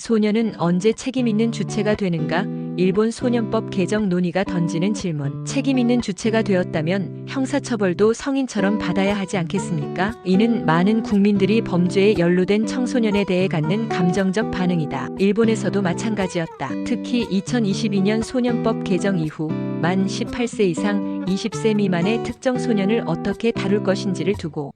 소년은 언제 책임 있는 주체가 되는가? 일본 소년법 개정 논의가 던지는 질문. 책임 있는 주체가 되었다면 형사처벌도 성인처럼 받아야 하지 않겠습니까? 이는 많은 국민들이 범죄에 연루된 청소년에 대해 갖는 감정적 반응이다. 일본에서도 마찬가지였다. 특히 2022년 소년법 개정 이후 만 18세 이상 20세 미만의 특정 소년을 어떻게 다룰 것인지를 두고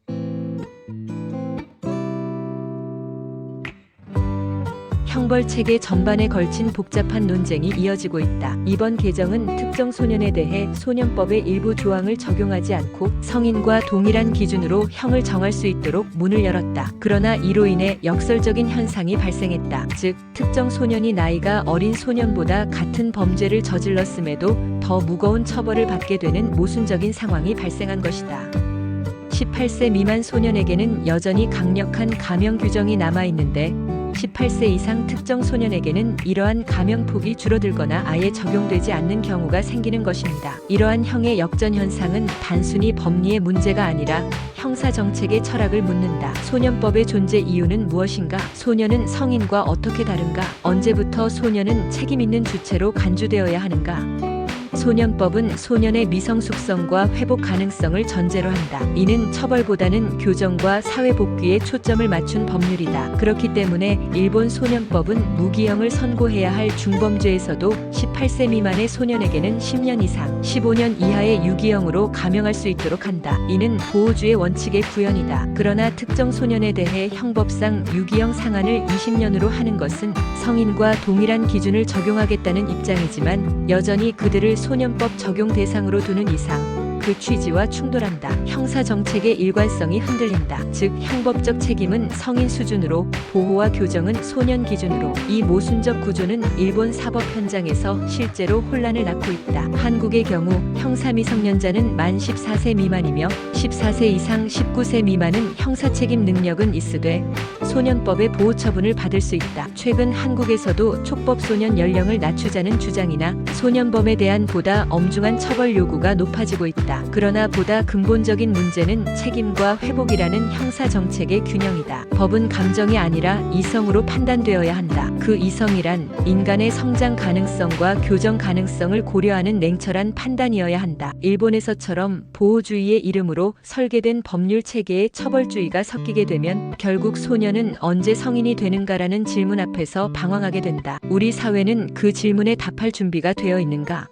형벌체계 전반에 걸친 복잡한 논쟁이 이어지고 있다. 이번 개정은 특정 소년에 대해 소년법의 일부 조항을 적용하지 않고 성인과 동일한 기준으로 형을 정할 수 있도록 문을 열었다. 그러나 이로 인해 역설적인 현상이 발생했다. 즉, 특정 소년이 나이가 어린 소년보다 같은 범죄를 저질렀음에도 더 무거운 처벌을 받게 되는 모순적인 상황이 발생한 것이다. 18세 미만 소년에게는 여전히 강력한 감형 규정이 남아있는데 18세 이상 특정 소년에게는 이러한 감형폭이 줄어들거나 아예 적용되지 않는 경우가 생기는 것입니다. 이러한 형의 역전 현상은 단순히 법리의 문제가 아니라 형사정책의 철학을 묻는다. 소년법의 존재 이유는 무엇인가? 소년은 성인과 어떻게 다른가? 언제부터 소년은 책임 있는 주체로 간주되어야 하는가? 소년법은 소년의 미성숙성과 회복 가능성을 전제로 한다. 이는 처벌보다는 교정과 사회복귀에 초점을 맞춘 법률이다. 그렇기 때문에 일본 소년법은 무기형을 선고해야 할 중범죄에서도 18세 미만의 소년에게는 10년 이상, 15년 이하의 유기형으로 감형할 수 있도록 한다. 이는 보호주의 원칙의 구현이다. 그러나 특정 소년에 대해 형법상 유기형 상한을 20년으로 하는 것은 성인과 동일한 기준을 적용하겠다는 입장이지만 여전히 그들을 소년법 적용 대상으로 두는 이상 그 취지와 충돌한다. 형사 정책의 일관성이 흔들린다. 즉, 형법적 책임은 성인 수준으로, 보호와 교정은 소년 기준으로. 이 모순적 구조는 일본 사법 현장에서 실제로 혼란을 낳고 있다. 한국의 경우 형사 미성년자는 만 14세 미만이며 14세 이상 19세 미만은 형사 책임 능력은 있으되 소년법의 보호 처분을 받을 수 있다. 최근 한국에서도 촉법 소년 연령을 낮추자는 주장이나 소년범에 대한 보다 엄중한 처벌 요구가 높아지고 있다. 그러나 보다 근본적인 문제는 책임과 회복이라는 형사 정책의 균형이다. 법은 감정이 아니라 이성으로 판단되어야 한다. 그 이성이란 인간의 성장 가능성과 교정 가능성을 고려하는 냉철한 판단이어야 한다. 일본에서처럼 보호주의의 이름으로 설계된 법률 체계에 처벌주의가 섞이게 되면 결국 소년은 언제 성인이 되는가라는 질문 앞에서 방황하게 된다. 우리 사회는 그 질문에 답할 준비가 되어 있는가?